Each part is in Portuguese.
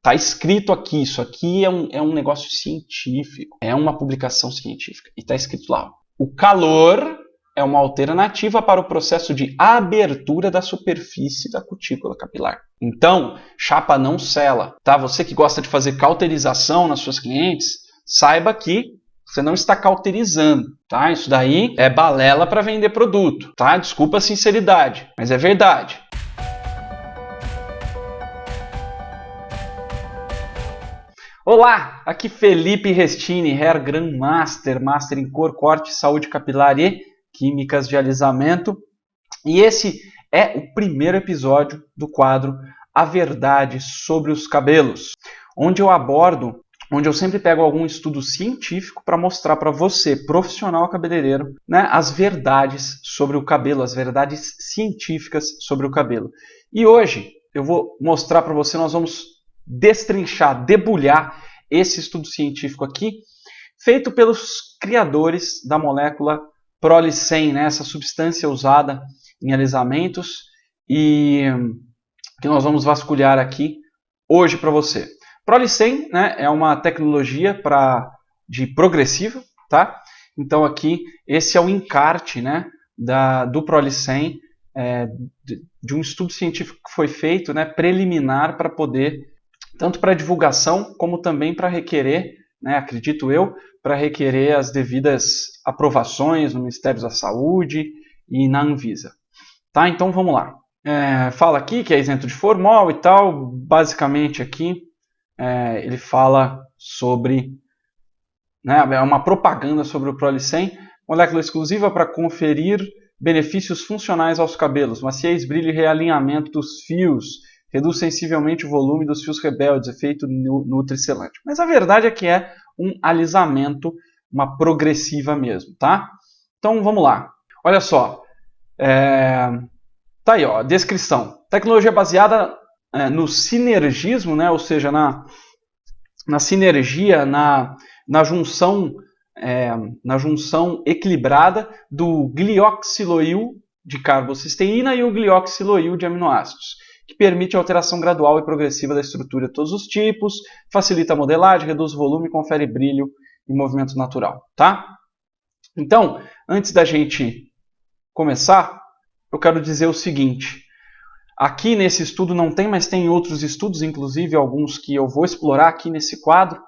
Tá escrito aqui, isso aqui é um negócio científico, é uma publicação científica. E tá escrito lá, o calor é uma alternativa para o processo de abertura da superfície da cutícula capilar. Então, chapa não sela, tá? Você que gosta de fazer cauterização nas suas clientes, saiba que você não está cauterizando, tá? Isso daí é balela para vender produto, tá? Desculpa a sinceridade, mas é verdade. Olá, aqui Felipe Restini, Hair Grandmaster, Master em Cor, Corte, Saúde Capilar e Químicas de Alisamento. E esse é o primeiro episódio do quadro A Verdade sobre os Cabelos, onde eu sempre pego algum estudo científico para mostrar para você, profissional cabeleireiro, né, as verdades sobre o cabelo, as verdades científicas sobre o cabelo. E hoje eu vou mostrar para você, nós vamos destrinchar, debulhar esse estudo científico aqui, feito pelos criadores da molécula Prolicen, né, essa substância usada em alisamentos e que nós vamos vasculhar aqui hoje para você. Prolicen, né, é uma tecnologia de progressiva, tá? Então aqui esse é o encarte, né, do Prolicen, de um estudo científico que foi feito, né, preliminar para poder, tanto para divulgação como também para requerer, né, acredito eu, para requerer as devidas aprovações no Ministério da Saúde e na Anvisa. Tá? Então vamos lá. Fala aqui que é isento de formol e tal. Basicamente aqui ele fala sobre, né, é uma propaganda sobre o Prolicen, molécula exclusiva para conferir benefícios funcionais aos cabelos, maciez, brilho e realinhamento dos fios, reduz sensivelmente o volume dos fios rebeldes, efeito nutricelante. Mas a verdade é que é um alisamento, uma progressiva mesmo, tá? Então vamos lá. Olha só. Tá aí, ó, descrição. Tecnologia baseada no sinergismo, né? Ou seja, na sinergia, na junção equilibrada do glioxiloil de carbocisteína e o glioxiloil de aminoácidos, que permite a alteração gradual e progressiva da estrutura de todos os tipos, facilita a modelagem, reduz o volume, confere brilho e movimento natural, tá? Então, antes da gente começar, eu quero dizer o seguinte, aqui nesse estudo não tem, mas tem outros estudos, inclusive alguns que eu vou explorar aqui nesse quadro,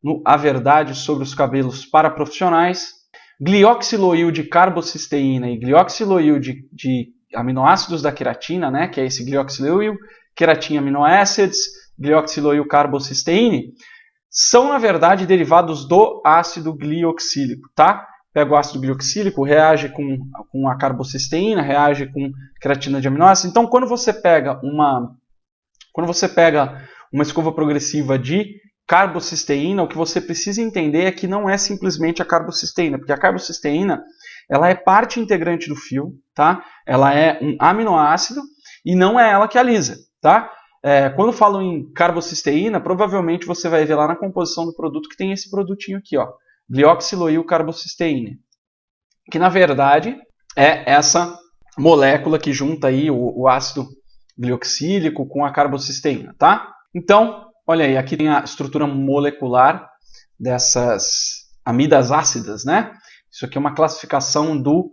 no A Verdade sobre os Cabelos para Profissionais. Glioxiloil de carbocisteína e glioxiloil de aminoácidos da queratina, né, que é esse glioxiloil, queratin aminoacids, glioxiloil carbocisteína, são na verdade derivados do ácido glioxílico, tá? Pega o ácido glioxílico, reage com a carbocisteína, reage com queratina de aminoácidos. Então, quando você pega uma escova progressiva de carbocisteína, o que você precisa entender é que não é simplesmente a carbocisteína, porque a carbocisteína ela é parte integrante do fio, tá? Ela é um aminoácido e não é ela que alisa, tá? Quando falam em carbocisteína, provavelmente você vai ver lá na composição do produto que tem esse produtinho aqui, ó, glioxiloil carbocisteína, que na verdade é essa molécula que junta aí o ácido glioxílico com a carbocisteína, tá? Então, olha aí, aqui tem a estrutura molecular dessas amidas ácidas, né? Isso aqui é uma classificação do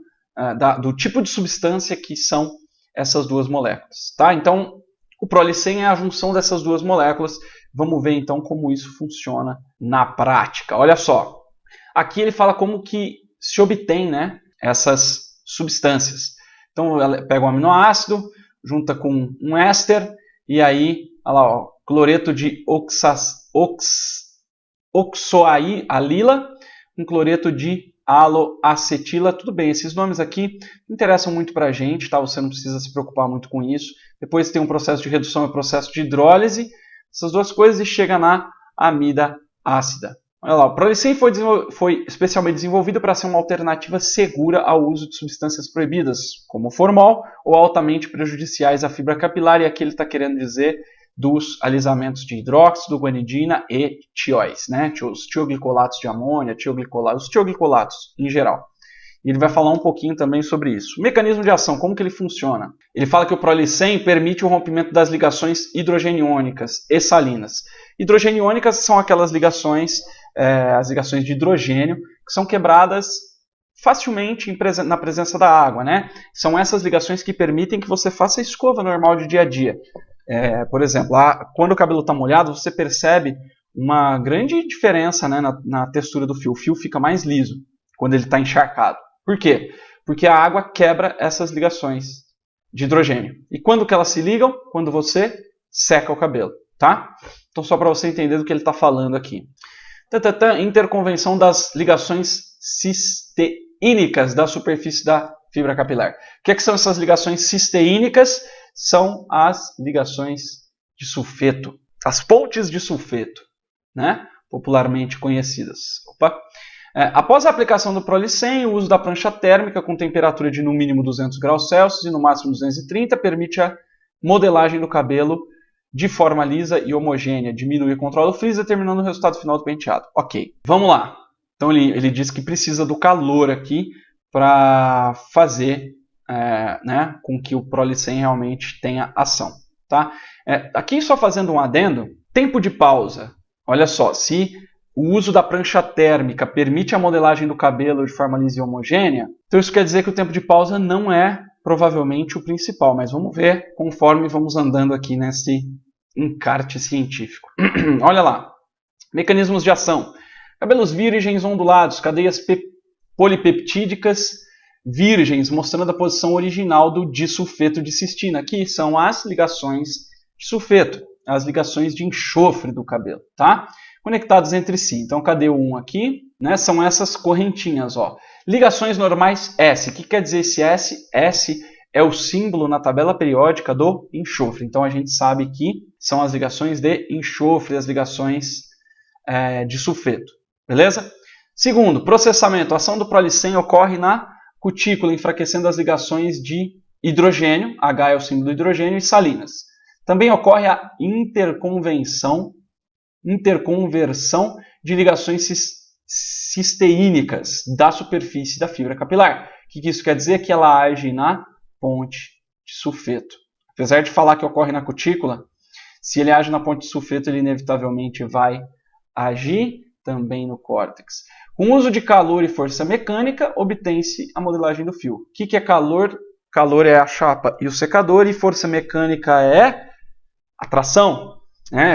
tipo de substância que são essas duas moléculas, tá? Então, o Prolicen é a junção dessas duas moléculas. Vamos ver então como isso funciona na prática. Olha só, aqui ele fala como que se obtém, né, essas substâncias. Então, ela pega um aminoácido, junta com um éster, e aí, olha lá, ó, cloreto de oxoalila, um cloreto de aloacetila. Tudo bem, esses nomes aqui interessam muito para a gente, tá? Você não precisa se preocupar muito com isso. Depois tem um processo de redução e um processo de hidrólise, essas duas coisas, e chega na amida ácida. Olha lá, o Prolicen foi especialmente desenvolvido para ser uma alternativa segura ao uso de substâncias proibidas, como o formol, ou altamente prejudiciais à fibra capilar, e aqui ele está querendo dizer dos alisamentos de hidróxido, guanidina e tióis, né? Os tioglicolatos de amônia, os tioglicolatos em geral. E ele vai falar um pouquinho também sobre isso. O mecanismo de ação, como que ele funciona? Ele fala que o Prolicem permite o rompimento das ligações hidrogeniônicas e salinas. Hidrogeniônicas são aquelas ligações, as ligações de hidrogênio, que são quebradas facilmente na presença da água, né? São essas ligações que permitem que você faça a escova normal de dia a dia. Por exemplo, quando o cabelo está molhado, você percebe uma grande diferença, né, na textura do fio. O fio fica mais liso quando ele está encharcado. Por quê? Porque a água quebra essas ligações de hidrogênio. E quando que elas se ligam? Quando você seca o cabelo, tá? Então só para você entender do que ele está falando aqui. Interconvenção das ligações cisteínicas da superfície da fibra capilar. O que são essas ligações cisteínicas? São as ligações de sulfeto, as pontes de sulfeto, né? Popularmente conhecidas. Após a aplicação do Prolicem, o uso da prancha térmica com temperatura de no mínimo 200 graus Celsius e no máximo 230 permite a modelagem do cabelo de forma lisa e homogênea, diminui e controla o frizz, determinando o resultado final do penteado. Ok, vamos lá. Então ele diz que precisa do calor aqui para fazer né, com que o Prolicem realmente tenha ação. Tá? Aqui só fazendo um adendo, tempo de pausa. Olha só, se o uso da prancha térmica permite a modelagem do cabelo de forma lisa e homogênea, então isso quer dizer que o tempo de pausa não é provavelmente o principal, mas vamos ver conforme vamos andando aqui nesse encarte científico. Olha lá, mecanismos de ação. Cabelos virgens ondulados, cadeias polipeptídicas virgens, mostrando a posição original do disulfeto de cistina. Aqui são as ligações de sulfeto, as ligações de enxofre do cabelo, tá? Conectados entre si. Então, cadê o 1 aqui? Né? São essas correntinhas, ó. Ligações normais S. O que quer dizer esse S? S é o símbolo na tabela periódica do enxofre. Então, a gente sabe que são as ligações de enxofre, as ligações de sulfeto. Beleza? Segundo, processamento. A ação do Prolicem ocorre na cutícula, enfraquecendo as ligações de hidrogênio, H é o símbolo do hidrogênio, e salinas. Também ocorre a interconversão de ligações cisteínicas da superfície da fibra capilar. O que isso quer dizer? Que ela age na ponte de sulfeto. Apesar de falar que ocorre na cutícula, se ele age na ponte de sulfeto, ele inevitavelmente vai agir também no córtex. Com o uso de calor e força mecânica, obtém-se a modelagem do fio. O que é calor? Calor é a chapa e o secador, e força mecânica é a tração.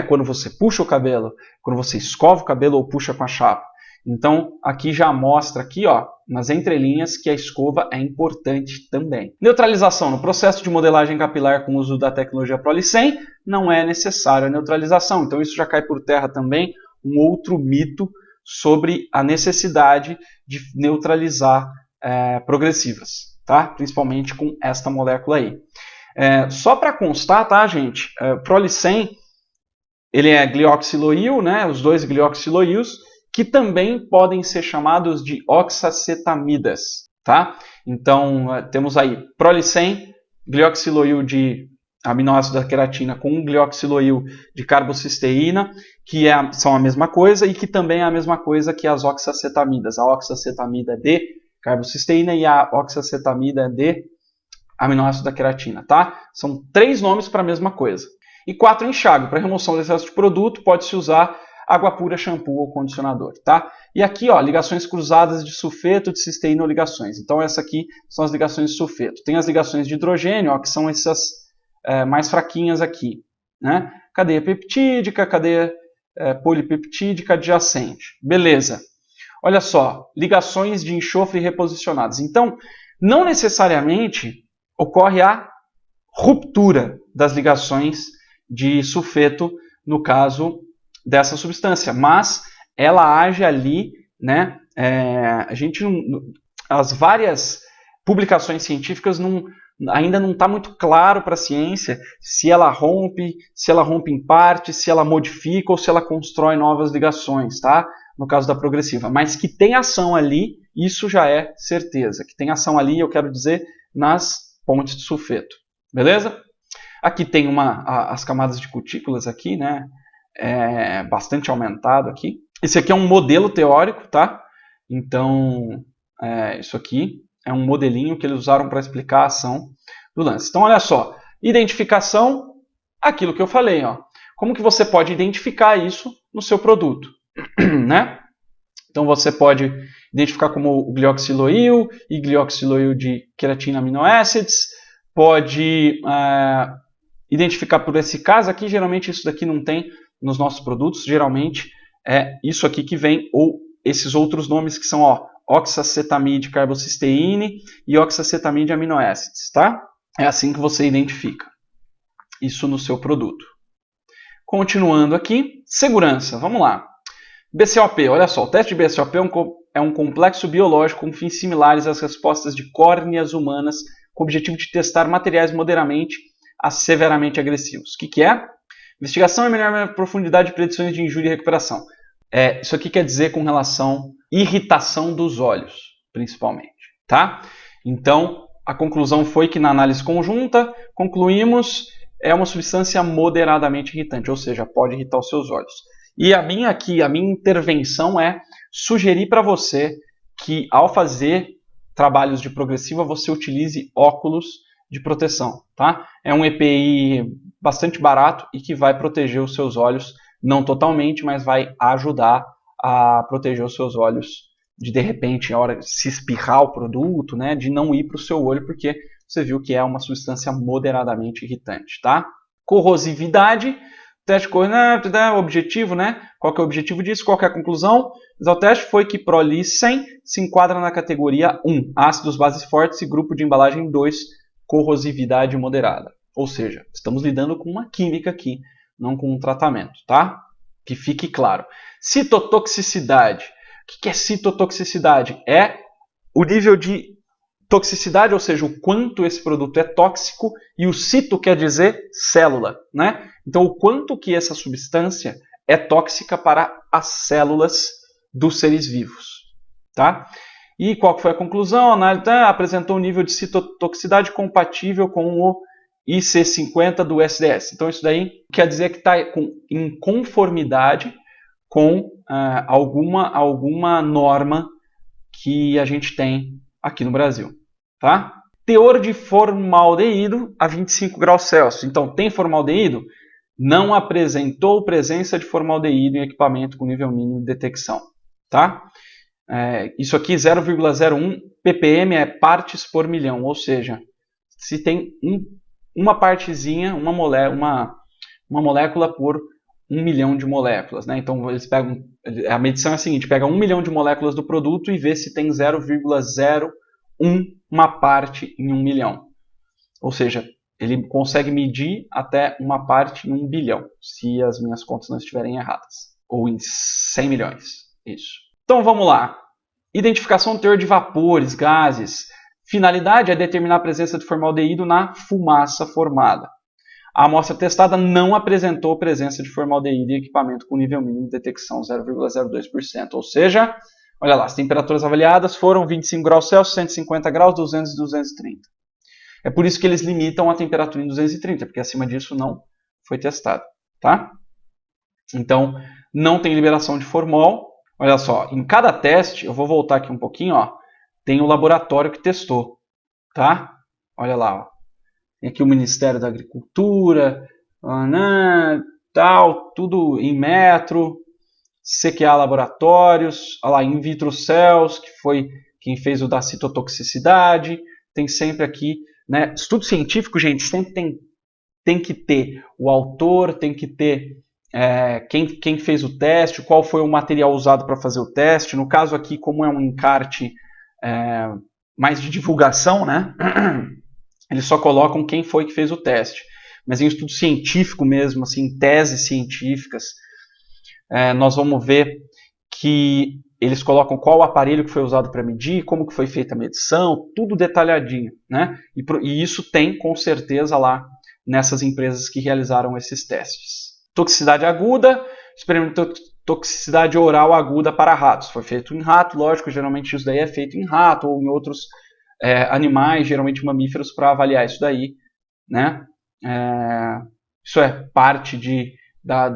Quando você puxa o cabelo, quando você escova o cabelo ou puxa com a chapa. Então, aqui já mostra aqui, ó, nas entrelinhas, que a escova é importante também. Neutralização. No processo de modelagem capilar com o uso da tecnologia Prolicem, não é necessária a neutralização. Então, isso já cai por terra também um outro mito sobre a necessidade de neutralizar progressivas, tá? Principalmente com esta molécula aí. Só para constar, tá, gente? Prolicem, ele é glioxiloil, né? Os dois glioxiloils, que também podem ser chamados de oxacetamidas, tá? Então, temos aí Prolicem, glioxiloil de aminoácido da queratina com um glioxiloil de carbocisteína, que são a mesma coisa e que também é a mesma coisa que as oxacetamidas. A oxacetamida de carbocisteína e a oxacetamida de aminoácido da queratina, tá? São 3 nomes para a mesma coisa. E 4, enxágue. Para remoção do excesso de produto, pode-se usar água pura, shampoo ou condicionador, tá? E aqui, ó, ligações cruzadas de sulfeto, de cisteína ou ligações. Então, essa aqui são as ligações de sulfeto. Tem as ligações de hidrogênio, ó, que são essas mais fraquinhas aqui, né? Cadeia peptídica, cadeia polipeptídica adjacente. Beleza. Olha só, ligações de enxofre reposicionadas. Então, não necessariamente ocorre a ruptura das ligações de sulfeto no caso dessa substância, mas ela age ali, né? As várias publicações científicas ainda não está muito claro para a ciência se ela rompe em parte, se ela modifica ou se ela constrói novas ligações, tá? No caso da progressiva. Mas que tem ação ali, isso já é certeza. Que tem ação ali, eu quero dizer, nas pontes de sulfeto. Beleza? Aqui tem as camadas de cutículas aqui, né? Bastante aumentado aqui. Esse aqui é um modelo teórico, tá? Então, Isso aqui é um modelinho que eles usaram para explicar a ação do lance. Então, olha só, identificação, aquilo que eu falei, ó. Como que você pode identificar isso no seu produto, né? Então, você pode identificar como o glioxiloil e glioxiloil de queratina aminoácidos, pode identificar por esse caso aqui, geralmente isso daqui não tem nos nossos produtos, geralmente é isso aqui que vem, ou esses outros nomes que são, ó, oxacetamide carbocisteína e oxacetamide aminoácidos, tá? É assim que você identifica isso no seu produto. Continuando aqui, segurança, vamos lá. BCOP, olha só, o teste de BCOP é um complexo biológico com fins similares às respostas de córneas humanas, com o objetivo de testar materiais moderadamente a severamente agressivos. O que é? Investigação e melhor profundidade de predições de injúria e recuperação. Isso aqui quer dizer com relação à irritação dos olhos, principalmente. Tá? Então, a conclusão foi que na análise conjunta, concluímos é uma substância moderadamente irritante, ou seja, pode irritar os seus olhos. E a minha intervenção é sugerir para você que ao fazer trabalhos de progressiva, você utilize óculos de proteção, tá? É um EPI bastante barato e que vai proteger os seus olhos, não totalmente, mas vai ajudar a proteger os seus olhos de repente, na hora de se espirrar o produto, né, de não ir para o seu olho, porque você viu que é uma substância moderadamente irritante, tá? Corrosividade, teste o objetivo, né? Qual que é o objetivo disso? Qual que é a conclusão? O teste foi que Prolisen se enquadra na categoria 1, ácidos, bases fortes e grupo de embalagem 2, corrosividade moderada. Ou seja, estamos lidando com uma química aqui, não com um tratamento, tá? Que fique claro. Citotoxicidade. O que é citotoxicidade? É o nível de toxicidade, ou seja, o quanto esse produto é tóxico, e o cito quer dizer célula, né? Então, o quanto que essa substância é tóxica para as células dos seres vivos, tá? E qual foi a conclusão? A análise apresentou um nível de citotoxicidade compatível com o IC50 do SDS. Então, isso daí quer dizer que está em conformidade com alguma norma que a gente tem aqui no Brasil. Tá? Teor de formaldeído a 25 graus Celsius. Então, tem formaldeído? Não apresentou presença de formaldeído em equipamento com nível mínimo de detecção. Tá? Isso aqui, 0,01 ppm é partes por milhão, ou seja, se tem uma partezinha, uma molécula por 1 milhão de moléculas. Né? Então, eles pegam, a medição é a seguinte, pega 1 milhão de moléculas do produto e vê se tem 0,01 uma parte em 1 milhão. Ou seja, ele consegue medir até uma parte em 1 bilhão, se as minhas contas não estiverem erradas. Ou em 100 milhões. Isso. Então vamos lá. Identificação do teor de vapores, gases. Finalidade é determinar a presença de formaldeído na fumaça formada. A amostra testada não apresentou presença de formaldeído em equipamento com nível mínimo de detecção 0,02%. Ou seja, olha lá, as temperaturas avaliadas foram 25 graus Celsius, 150 graus, 200 e 230. É por isso que eles limitam a temperatura em 230, porque acima disso não foi testado. Tá? Então, não tem liberação de formol. Olha só, em cada teste, eu vou voltar aqui um pouquinho, ó, tem o laboratório que testou. Tá? Olha lá, ó. Tem aqui o Ministério da Agricultura, tal, tudo em metro. CQA Laboratórios, olha lá, In Vitro Cells, que foi quem fez o da citotoxicidade. Tem sempre aqui, né? Estudo científico, gente, sempre tem que ter o autor, tem que ter quem fez o teste, qual foi o material usado para fazer o teste. No caso aqui, como é um encarte mais de divulgação, né? Eles só colocam quem foi que fez o teste. Mas em estudo científico mesmo, assim, teses científicas, nós vamos ver que eles colocam qual o aparelho que foi usado para medir, como que foi feita a medição, tudo detalhadinho, né? E isso tem com certeza lá nessas empresas que realizaram esses testes. Toxicidade aguda, experimento de toxicidade oral aguda para ratos. Foi feito em rato, lógico, geralmente isso daí é feito em rato ou em outros animais, geralmente mamíferos, para avaliar isso daí, né? Isso é parte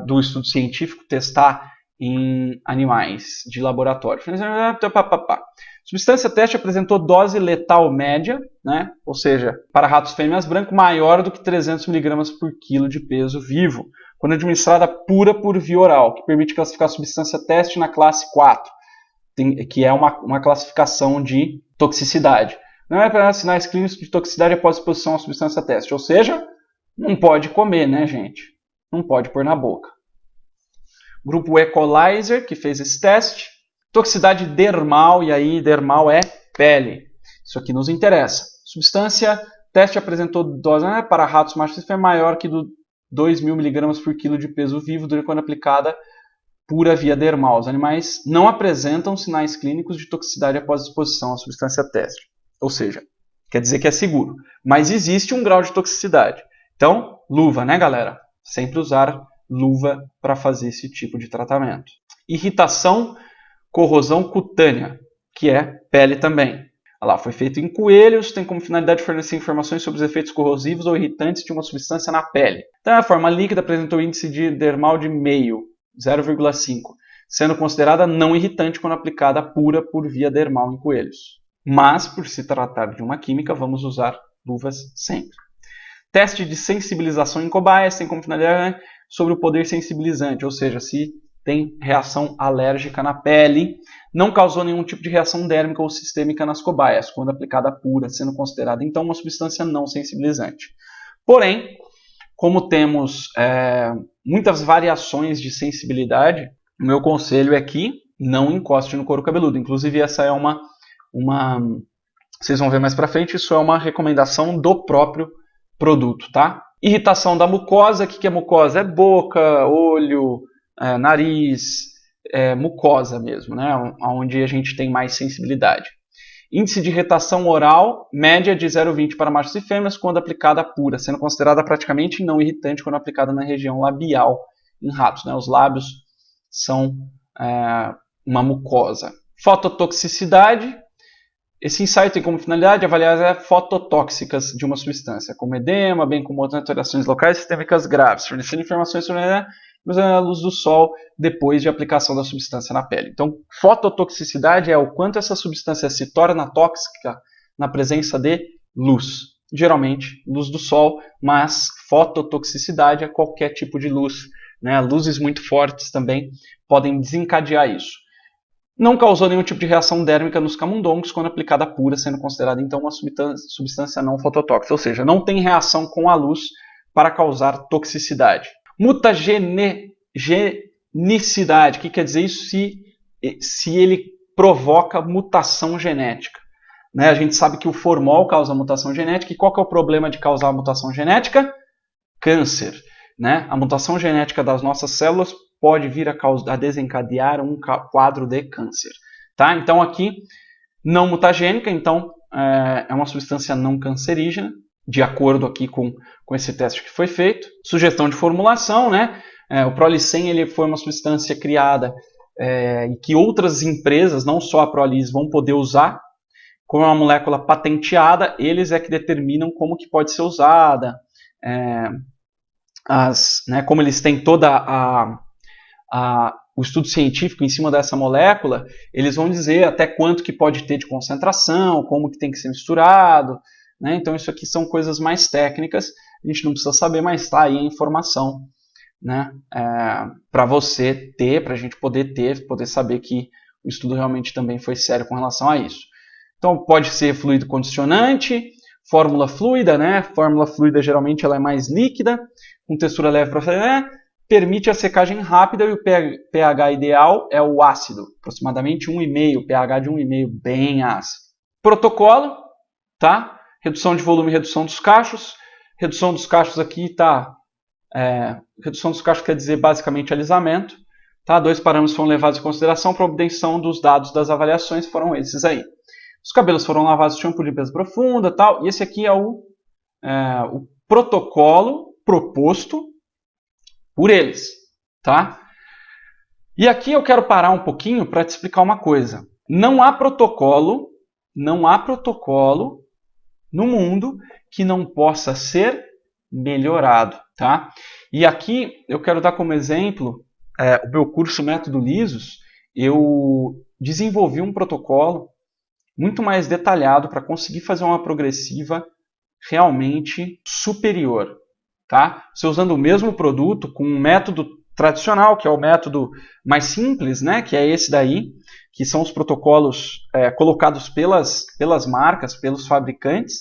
do estudo científico, testar em animais de laboratório. Substância teste apresentou dose letal média, né? Ou seja, para ratos fêmeas branco, maior do que 300 mg por quilo de peso vivo, quando administrada pura por via oral, que permite classificar a substância teste na classe 4, que é uma classificação de toxicidade. Não é para sinais clínicos de toxicidade após exposição à substância teste, ou seja, não pode comer, né, gente? Não pode pôr na boca. Grupo Equalizer, que fez esse teste. Toxicidade dermal, e aí dermal é pele. Isso aqui nos interessa. Substância teste apresentou dose para ratos machos e fêmeas maior que do 2.000 mg por quilo de peso vivo quando aplicada pura via dermal. Os animais não apresentam sinais clínicos de toxicidade após exposição à substância teste. Ou seja, quer dizer que é seguro. Mas existe um grau de toxicidade. Então, luva, né, galera? Sempre usar luva para fazer esse tipo de tratamento. Irritação, corrosão cutânea, que é pele também. Olha lá, foi feito em coelhos, tem como finalidade fornecer informações sobre os efeitos corrosivos ou irritantes de uma substância na pele. Então, a forma líquida apresentou índice de dermal de meio, 0,5, sendo considerada não irritante quando aplicada pura por via dermal em coelhos. Mas, por se tratar de uma química, vamos usar luvas sempre. Teste de sensibilização em cobaias tem como finalidade sobre o poder sensibilizante, ou seja, se tem reação alérgica na pele, não causou nenhum tipo de reação dérmica ou sistêmica nas cobaias, quando aplicada pura, sendo considerada então uma substância não sensibilizante. Porém, como temos muitas variações de sensibilidade, o meu conselho é que não encoste no couro cabeludo. Inclusive, essa é uma vocês vão ver mais para frente, isso é uma recomendação do próprio produto, tá? Irritação da mucosa, o que é mucosa? É boca, olho, nariz, mucosa mesmo, né? Onde a gente tem mais sensibilidade. Índice de irritação oral, média de 0,20 para machos e fêmeas, quando aplicada pura, sendo considerada praticamente não irritante quando aplicada na região labial em ratos, né? Os lábios são uma mucosa. Fototoxicidade. Esse ensaio tem como finalidade avaliar as fototóxicas de uma substância, como edema, bem como outras alterações locais sistêmicas graves, fornecendo informações sobre a luz do sol depois de aplicação da substância na pele. Então, fototoxicidade é o quanto essa substância se torna tóxica na presença de luz. Geralmente, luz do sol, mas fototoxicidade é qualquer tipo de luz, né? Luzes muito fortes também podem desencadear isso. Não causou nenhum tipo de reação dérmica nos camundongos quando aplicada pura, sendo considerada então uma substância não fototóxica, ou seja, não tem reação com a luz para causar toxicidade. Mutagenicidade, o que quer dizer isso? Se ele provoca mutação genética. Né? A gente sabe que o formol causa mutação genética, e qual que é o problema de causar mutação genética? Câncer. Né? A mutação genética das nossas células pode vir a desencadear um quadro de câncer. Tá? Então aqui, não mutagênica, então é uma substância não cancerígena, de acordo aqui com esse teste que foi feito. Sugestão de formulação, né? O Prolicem ele foi uma substância criada e que outras empresas, não só a Prolis, vão poder usar. Como é uma molécula patenteada, eles é que determinam como que pode ser usada, como eles têm toda o estudo científico em cima dessa molécula, eles vão dizer até quanto que pode ter de concentração, como que tem que ser misturado, né? Então isso aqui são coisas mais técnicas, a gente não precisa saber, mas está aí a informação, né? Para você ter, para a gente poder saber que o estudo realmente também foi sério com relação a isso. Então pode ser fluido condicionante, fórmula fluida, né? Fórmula fluida geralmente ela é mais líquida, com textura leve para fazer, permite a secagem rápida e o pH ideal é o ácido, aproximadamente 1,5, pH de 1,5, bem ácido. Protocolo, tá? Redução de volume e redução dos cachos. Redução dos cachos aqui tá... redução dos cachos quer dizer basicamente alisamento. Tá? 2 parâmetros foram levados em consideração para a obtenção dos dados das avaliações, foram esses aí. Os cabelos foram lavados de shampoo de limpeza profunda, tal, e esse aqui é o protocolo proposto por eles, tá? E aqui eu quero parar um pouquinho para te explicar uma coisa. Não há protocolo no mundo que não possa ser melhorado, tá? E aqui eu quero dar como exemplo o meu curso Método Lisos, eu desenvolvi um protocolo muito mais detalhado para conseguir fazer uma progressiva realmente superior. Tá? Você usando o mesmo produto com um método tradicional, que é o método mais simples, né? Que é esse daí, que são os protocolos colocados pelas marcas, pelos fabricantes,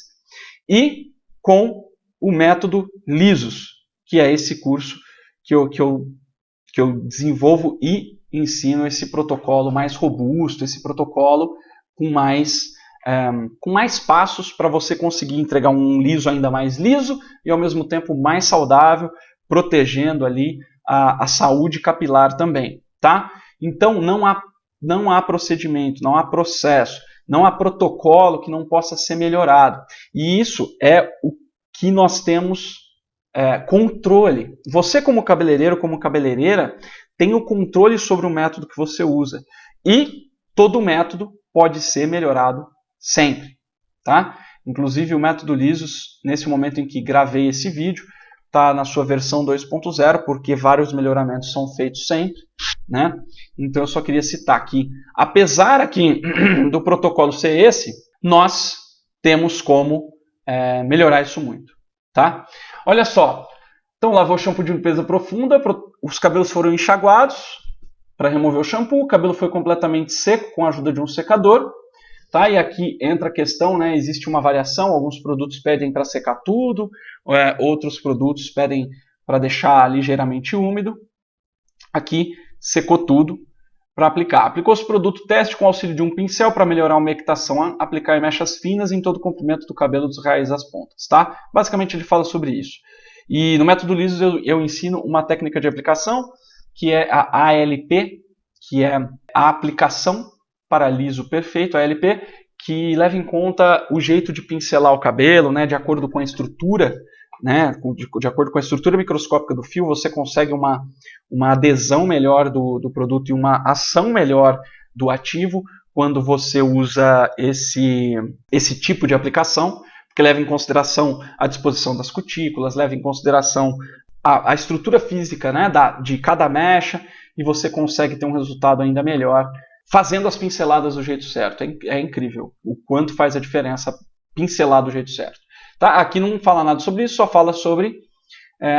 e com o método Lisos, que é esse curso que eu desenvolvo e ensino esse protocolo mais robusto, esse protocolo com mais passos para você conseguir entregar um liso ainda mais liso e ao mesmo tempo mais saudável, protegendo ali a saúde capilar também, tá? Então não há procedimento, não há processo, não há protocolo que não possa ser melhorado. E isso é o que nós temos controle. Você como cabeleireiro, como cabeleireira, tem o controle sobre o método que você usa. E todo método pode ser melhorado sempre, tá? Inclusive o método Lisos, nesse momento em que gravei esse vídeo, está na sua versão 2.0, porque vários melhoramentos são feitos sempre, né? Então eu só queria citar aqui, apesar aqui do protocolo ser esse, nós temos como melhorar isso muito, tá? Olha só, então lavou o shampoo de limpeza profunda, os cabelos foram enxaguados para remover o shampoo, o cabelo foi completamente seco com a ajuda de um secador. Tá? E aqui entra a questão, né? Existe uma variação, alguns produtos pedem para secar tudo, outros produtos pedem para deixar ligeiramente úmido. Aqui secou tudo para aplicar. Aplicou-se o produto teste com auxílio de um pincel para melhorar a umectação, aplicar em mechas finas em todo o comprimento do cabelo dos raiz às pontas. Tá? Basicamente ele fala sobre isso. E no método Lisos eu ensino uma técnica de aplicação que é a ALP, que é a aplicação para liso perfeito, a ALP, que leva em conta o jeito de pincelar o cabelo, né, de acordo com a estrutura, né, de acordo com a estrutura microscópica do fio, você consegue uma adesão melhor do produto e uma ação melhor do ativo quando você usa esse tipo de aplicação, porque leva em consideração a disposição das cutículas, leva em consideração a estrutura física, né, de cada mecha, e você consegue ter um resultado ainda melhor fazendo as pinceladas do jeito certo. É incrível o quanto faz a diferença pincelar do jeito certo. Tá? Aqui não fala nada sobre isso, só fala sobre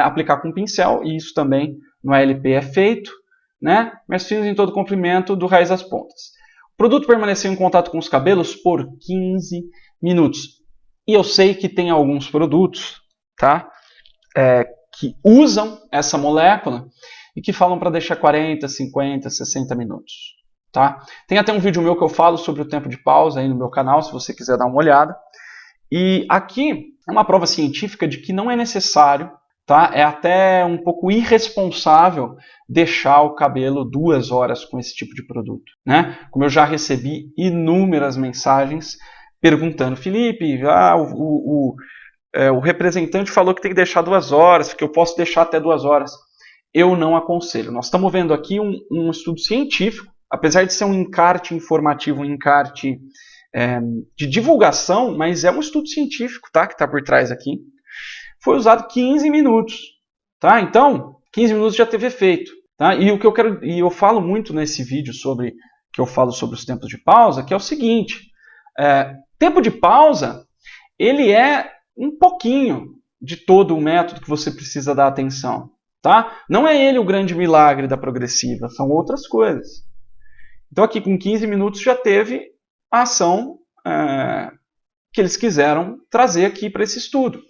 aplicar com pincel, e isso também no ALP é feito, né? Mas finos em todo o comprimento do raiz às pontas. O produto permaneceu em contato com os cabelos por 15 minutos. E eu sei que tem alguns produtos, tá? Que usam essa molécula e que falam para deixar 40, 50, 60 minutos. Tá? Tem até um vídeo meu que eu falo sobre o tempo de pausa aí no meu canal, se você quiser dar uma olhada. E aqui é uma prova científica de que não é necessário, tá? É até um pouco irresponsável deixar o cabelo 2 horas com esse tipo de produto, né? Como eu já recebi inúmeras mensagens perguntando, Felipe, o representante falou que tem que deixar 2 horas, que eu posso deixar até 2 horas. Eu não aconselho. Nós estamos vendo aqui um estudo científico, apesar de ser um encarte informativo, um encarte de divulgação, mas é um estudo científico, tá, que está por trás aqui. Foi usado 15 minutos. Tá? Então, 15 minutos já teve efeito. Tá? E o que eu quero, e eu falo muito nesse vídeo que eu falo sobre os tempos de pausa, que é o seguinte: tempo de pausa, ele é um pouquinho de todo o método que você precisa dar atenção. Tá? Não é ele o grande milagre da progressiva, são outras coisas. Então aqui com 15 minutos já teve a ação que eles quiseram trazer aqui para esse estudo.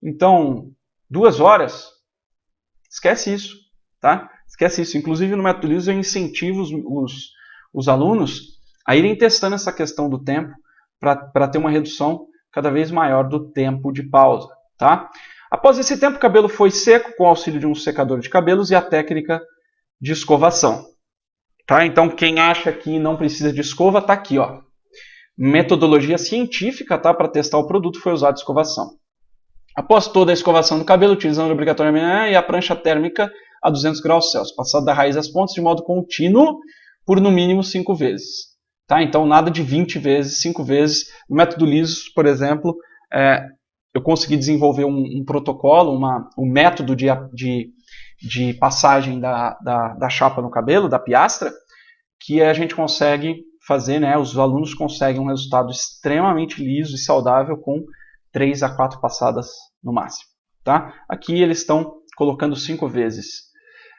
Então, 2 horas, esquece isso. Tá? Esquece isso. Inclusive no método Lisos eu incentivo os alunos a irem testando essa questão do tempo para ter uma redução cada vez maior do tempo de pausa. Tá? Após esse tempo, o cabelo foi seco com o auxílio de um secador de cabelos e a técnica de escovação. Tá? Então, quem acha que não precisa de escova, está aqui. Ó. Metodologia científica, tá? Para testar o produto foi usada escovação. Após toda a escovação do cabelo, utilizando obrigatoriamente a prancha térmica a 200 graus Celsius, passado da raiz às pontas de modo contínuo por no mínimo 5 vezes. Tá? Então, nada de 20 vezes, 5 vezes. No método Lisos, por exemplo, eu consegui desenvolver um protocolo, um método de de passagem da chapa no cabelo, da piastra, que a gente consegue fazer, né, os alunos conseguem um resultado extremamente liso e saudável com 3 a 4 passadas no máximo. Tá? Aqui eles estão colocando 5 vezes.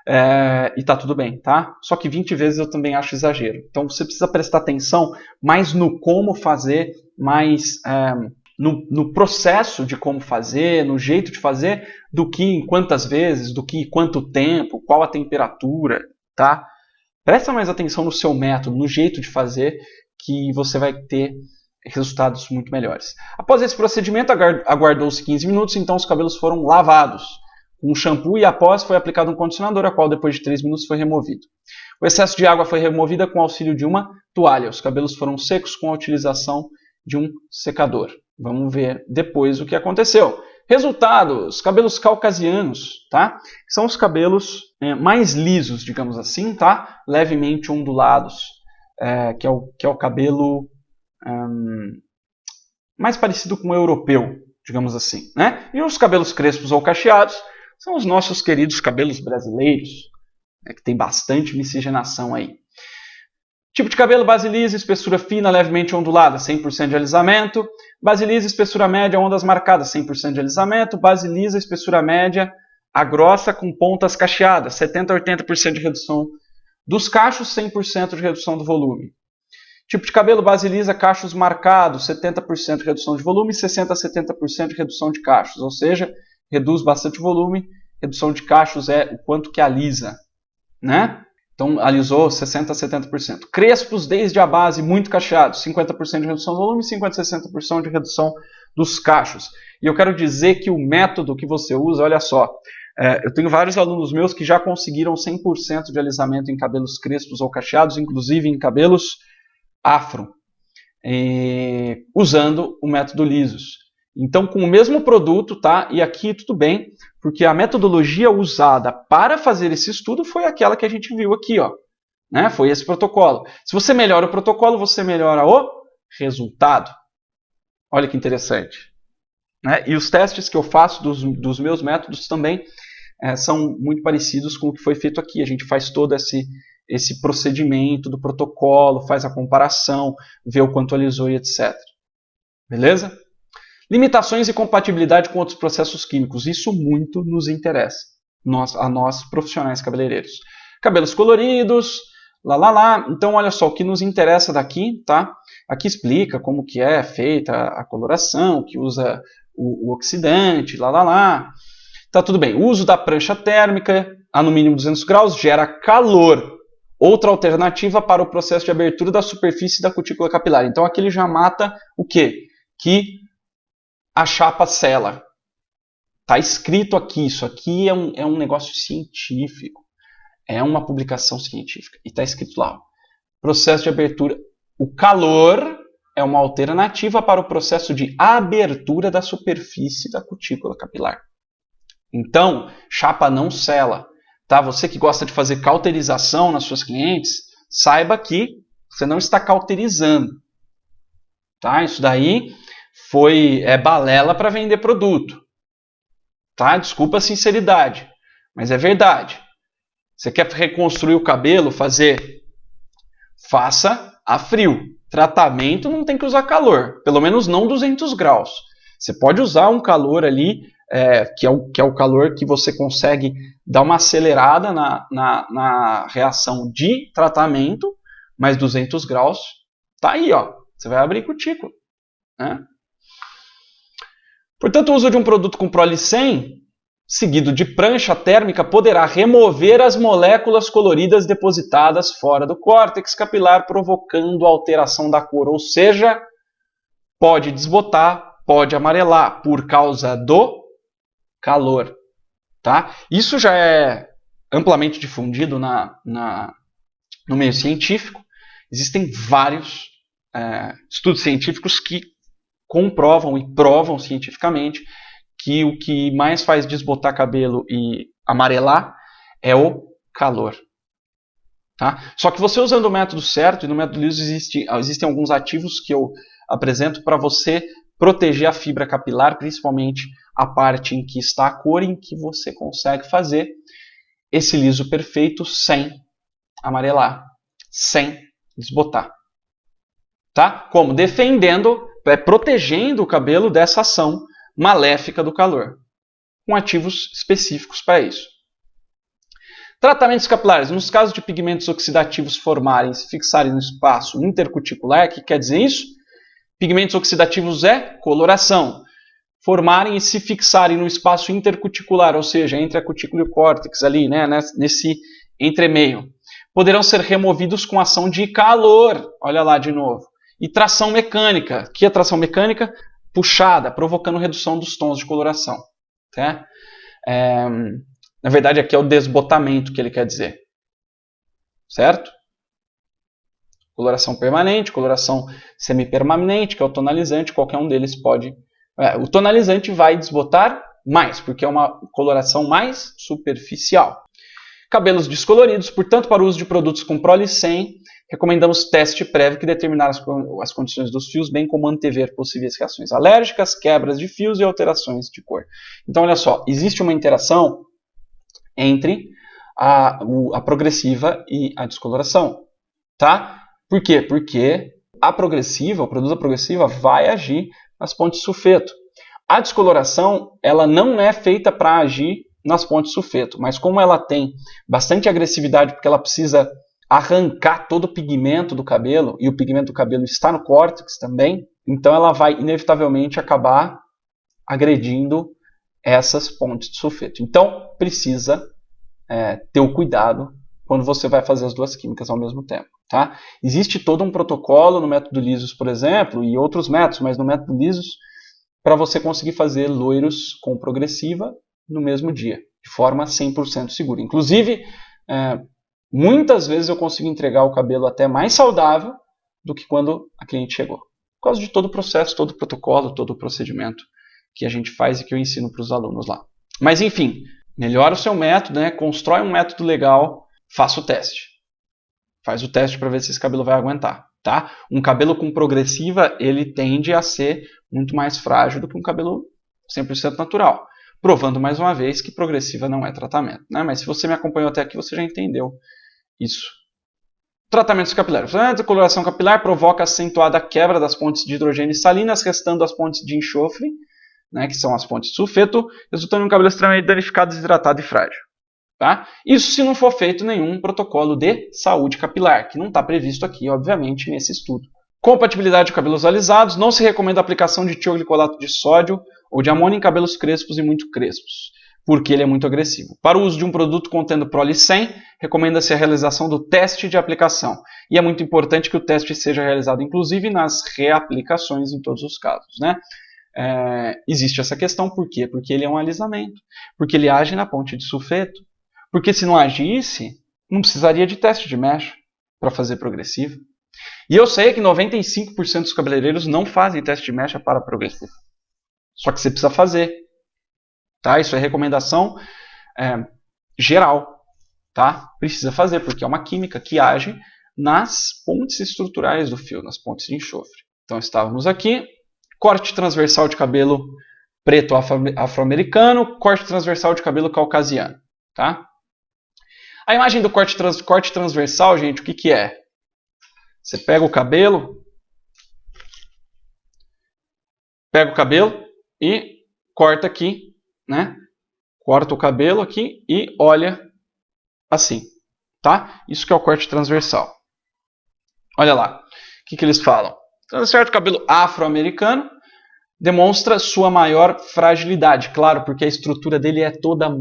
E está tudo bem, tá? Só que 20 vezes eu também acho exagero. Então você precisa prestar atenção mais no como fazer, mais no processo de como fazer, no jeito de fazer, do que em quantas vezes, do que em quanto tempo, qual a temperatura, tá? Presta mais atenção no seu método, no jeito de fazer, que você vai ter resultados muito melhores. Após esse procedimento, aguardou-se 15 minutos, então os cabelos foram lavados com um shampoo e após foi aplicado um condicionador, a qual depois de 3 minutos foi removido. O excesso de água foi removida com o auxílio de uma toalha. Os cabelos foram secos com a utilização de um secador. Vamos ver depois o que aconteceu. Resultados: cabelos caucasianos, tá? São os cabelos mais lisos, digamos assim, tá? Levemente ondulados, que é o cabelo mais parecido com o europeu, digamos assim, né? E os cabelos crespos ou cacheados são os nossos queridos cabelos brasileiros, que tem bastante miscigenação aí. Tipo de cabelo: base lisa, espessura fina, levemente ondulada, 100% de alisamento. Base lisa, espessura média, ondas marcadas, 100% de alisamento. Base lisa, espessura média, a grossa com pontas cacheadas, 70% a 80% de redução dos cachos, 100% de redução do volume. Tipo de cabelo: base lisa, cachos marcados, 70% de redução de volume, 60% a 70% de redução de cachos. Ou seja, reduz bastante o volume, redução de cachos é o quanto que alisa, né? Então, alisou 60% a 70%. Crespos desde a base, muito cacheados, 50% de redução do volume, 50% a 60% de redução dos cachos. E eu quero dizer que o método que você usa, olha só, eu tenho vários alunos meus que já conseguiram 100% de alisamento em cabelos crespos ou cacheados, inclusive em cabelos afro, usando o método lisos. Então, com o mesmo produto, tá? E aqui tudo bem, porque a metodologia usada para fazer esse estudo foi aquela que a gente viu aqui, ó, né? Foi esse protocolo. Se você melhora o protocolo, você melhora o resultado. Olha que interessante, né? E os testes que eu faço dos meus métodos também são muito parecidos com o que foi feito aqui. A gente faz todo esse procedimento do protocolo, faz a comparação, vê o quanto alisou e etc. Beleza? Limitações e compatibilidade com outros processos químicos. Isso muito nos interessa, a nós profissionais cabeleireiros. Cabelos coloridos, Então, olha só, o que nos interessa daqui, tá? Aqui explica como que é feita a coloração, que usa o oxidante, Tá tudo bem. O uso da prancha térmica a no mínimo 200 graus gera calor. Outra alternativa para o processo de abertura da superfície da cutícula capilar. Então, aqui ele já mata o quê? Que a chapa sela. Está escrito aqui, isso aqui é um negócio científico. É uma publicação científica. E está escrito lá, ó, processo de abertura. O calor é uma alternativa para o processo de abertura da superfície da cutícula capilar. Então, chapa não sela. Tá? Você que gosta de fazer cauterização nas suas clientes, saiba que você não está cauterizando. Tá? Isso daí é balela para vender produto. Tá? Desculpa a sinceridade, mas é verdade. Você quer reconstruir o cabelo, faça a frio. Tratamento não tem que usar calor, pelo menos não 200 graus. Você pode usar um calor ali, que é o calor que você consegue dar uma acelerada na reação de tratamento, mas 200 graus, tá aí, ó. Você vai abrir cutícula, né? Portanto, o uso de um produto com Proli-100, seguido de prancha térmica, poderá remover as moléculas coloridas depositadas fora do córtex capilar, provocando alteração da cor. Ou seja, pode desbotar, pode amarelar, por causa do calor. Tá? Isso já é amplamente difundido no meio científico. Existem vários estudos científicos que comprovam e provam cientificamente que o que mais faz desbotar cabelo e amarelar é o calor. Tá? Só que você usando o método certo, e no método liso existem alguns ativos que eu apresento para você proteger a fibra capilar, principalmente a parte em que está a cor, em que você consegue fazer esse liso perfeito sem amarelar, sem desbotar. Tá? Como? Defendendo, protegendo o cabelo dessa ação maléfica do calor, com ativos específicos para isso. Tratamentos capilares. Nos casos de pigmentos oxidativos formarem e se fixarem no espaço intercuticular, o que quer dizer isso? Pigmentos oxidativos é coloração. Formarem e se fixarem no espaço intercuticular, ou seja, entre a cutícula e o córtex, ali, né, nesse entremeio. Poderão ser removidos com ação de calor, olha lá de novo. E tração mecânica. Que é tração mecânica? Puxada, provocando redução dos tons de coloração. Tá? Na verdade, aqui é o desbotamento que ele quer dizer. Certo? Coloração permanente, coloração semipermanente, que é o tonalizante, qualquer um deles pode... o tonalizante vai desbotar mais, porque é uma coloração mais superficial. Cabelos descoloridos, portanto, para o uso de produtos com prole 100, recomendamos teste prévio que determinar as condições dos fios, bem como antever possíveis reações alérgicas, quebras de fios e alterações de cor. Então, olha só, existe uma interação entre a progressiva e a descoloração. Tá? Por quê? Porque a progressiva, o produto da progressiva vai agir nas pontes de sulfeto. A descoloração, ela não é feita para agir nas pontes de sulfeto, mas como ela tem bastante agressividade, porque ela precisa arrancar todo o pigmento do cabelo, e o pigmento do cabelo está no córtex também, então ela vai inevitavelmente acabar agredindo essas pontes de sulfeto. Então, precisa ter o cuidado quando você vai fazer as duas químicas ao mesmo tempo. Tá? Existe todo um protocolo no método Lisos, por exemplo, e outros métodos, mas no método Lisos, para você conseguir fazer loiros com progressiva no mesmo dia, de forma 100% segura. Inclusive, muitas vezes eu consigo entregar o cabelo até mais saudável do que quando a cliente chegou. Por causa de todo o processo, todo o protocolo, todo o procedimento que a gente faz e que eu ensino para os alunos lá. Mas enfim, melhora o seu método, né? Constrói um método legal, faça o teste. Faz o teste para ver se esse cabelo vai aguentar. Tá? Um cabelo com progressiva, ele tende a ser muito mais frágil do que um cabelo 100% natural. Provando mais uma vez que progressiva não é tratamento. Né? Mas se você me acompanhou até aqui, você já entendeu isso. Tratamentos capilares. A coloração capilar provoca acentuada quebra das pontes de hidrogênio e salinas, restando as pontes de enxofre, né, que são as pontes de sulfeto, resultando em um cabelo extremamente danificado, desidratado e frágil. Tá? Isso se não for feito nenhum protocolo de saúde capilar, que não está previsto aqui, obviamente, nesse estudo. Compatibilidade de cabelos alisados. Não se recomenda a aplicação de tioglicolato de sódio ou de amônia em cabelos crespos e muito crespos, porque ele é muito agressivo. Para o uso de um produto contendo prole 100, recomenda-se a realização do teste de aplicação. E é muito importante que o teste seja realizado, inclusive, nas reaplicações em todos os casos. Né? Existe essa questão, por quê? Porque ele é um alisamento, porque ele age na ponte de sulfeto. Porque se não agisse, não precisaria de teste de mecha para fazer progressiva. E eu sei que 95% dos cabeleireiros não fazem teste de mecha para progressiva. Só que você precisa fazer. Tá? Isso é recomendação geral. Tá? Precisa fazer, porque é uma química que age nas pontes estruturais do fio, nas pontes de enxofre. Então estávamos aqui. Corte transversal de cabelo preto afro-americano, corte transversal de cabelo caucasiano. Tá? A imagem do corte transversal, gente, o que é? Você pega o cabelo e corta aqui, né? Corta o cabelo aqui e olha assim, tá? Isso que é o corte transversal. Olha lá, o que eles falam? Transversal de cabelo afro-americano demonstra sua maior fragilidade, claro, porque a estrutura dele é toda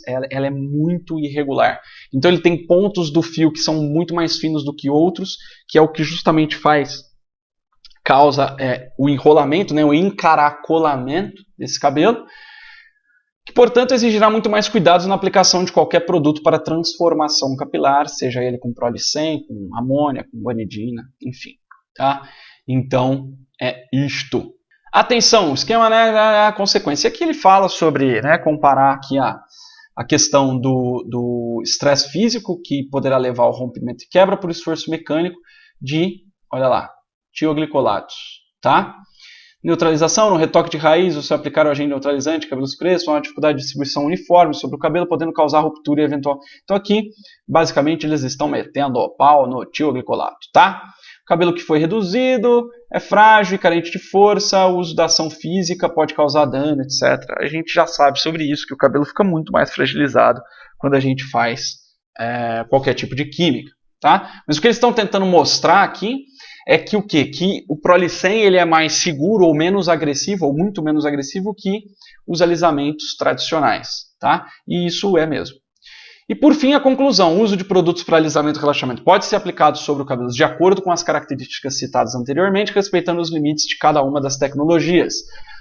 ela é muito irregular. Então ele tem pontos do fio que são muito mais finos do que outros, que é o que justamente causa o enrolamento, né, o encaracolamento desse cabelo, que portanto exigirá muito mais cuidados na aplicação de qualquer produto para transformação capilar, seja ele com prole 100, com amônia, com guanidina, enfim. Tá? Então é isto. Atenção, o esquema, né, a consequência. Aqui ele fala sobre, né, comparar aqui a questão do estresse físico, que poderá levar ao rompimento e quebra por esforço mecânico de, olha lá, tioglicolatos. Tá? Neutralização, no retoque de raiz, você aplicar o agente neutralizante, cabelos crespos, uma dificuldade de distribuição uniforme sobre o cabelo, podendo causar ruptura e eventual. Então aqui, basicamente, eles estão metendo o pau no tioglicolato, tá? O cabelo que foi reduzido, é frágil e carente de força, o uso da ação física pode causar dano, etc. A gente já sabe sobre isso, que o cabelo fica muito mais fragilizado quando a gente faz qualquer tipo de química, tá? Mas o que eles estão tentando mostrar aqui é que o quê? Que o Prolicem ele é mais seguro ou menos agressivo, ou muito menos agressivo que os alisamentos tradicionais, tá? E isso é mesmo. E por fim, a conclusão. O uso de produtos para alisamento e relaxamento pode ser aplicado sobre o cabelo de acordo com as características citadas anteriormente, respeitando os limites de cada uma das tecnologias.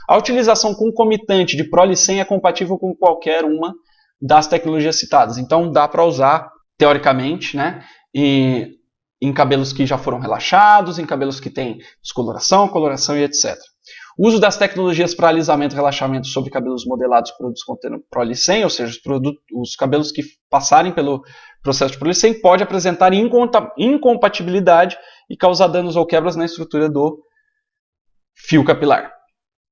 A utilização concomitante de Prolicem é compatível com qualquer uma das tecnologias citadas. Então, dá para usar, teoricamente, né? Em cabelos que já foram relaxados, em cabelos que têm descoloração, coloração e etc. O uso das tecnologias para alisamento e relaxamento sobre cabelos modelados por produtos contendo Prolicem, ou seja, os cabelos que passarem pelo processo de Prolicem, pode apresentar incompatibilidade e causar danos ou quebras na estrutura do fio capilar.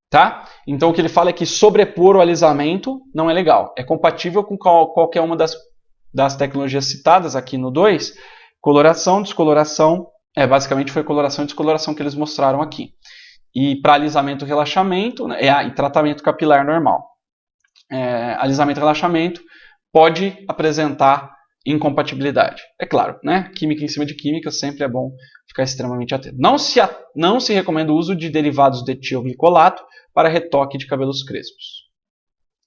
Tá? Então o que ele fala é que sobrepor o alisamento não é legal. É compatível com qualquer uma das tecnologias citadas aqui no 2, coloração, descoloração, basicamente foi coloração e descoloração que eles mostraram aqui. E para alisamento e relaxamento, né, e tratamento capilar normal. Alisamento e relaxamento pode apresentar incompatibilidade. É claro, né? Química em cima de química, sempre é bom ficar extremamente atento. Não se recomenda o uso de derivados de tioglicolato para retoque de cabelos crespos.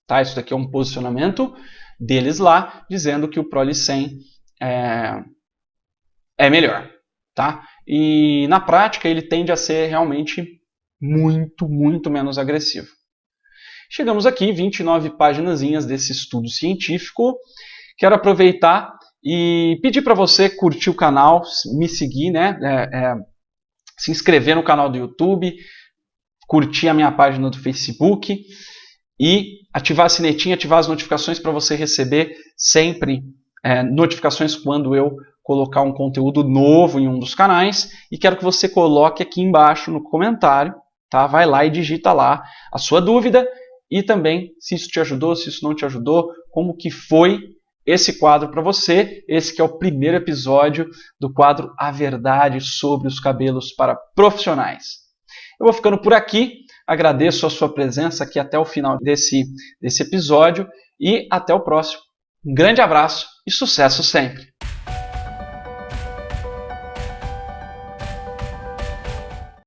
Tá? Isso daqui é um posicionamento deles lá, dizendo que o Prolicem é melhor, tá? E na prática ele tende a ser realmente muito, muito menos agressivo. Chegamos aqui, 29 páginas desse estudo científico. Quero aproveitar e pedir para você curtir o canal, me seguir, né? Se inscrever no canal do YouTube, curtir a minha página do Facebook e ativar a sinetinha, ativar as notificações para você receber sempre notificações quando eu colocar um conteúdo novo em um dos canais. E quero que você coloque aqui embaixo no comentário, tá? Vai lá e digita lá a sua dúvida e também se isso te ajudou, se isso não te ajudou, como que foi esse quadro para você. Esse que é o primeiro episódio do quadro A Verdade sobre os Cabelos para Profissionais. Eu vou ficando por aqui, agradeço a sua presença aqui até o final desse episódio e até o próximo. Um grande abraço e sucesso sempre!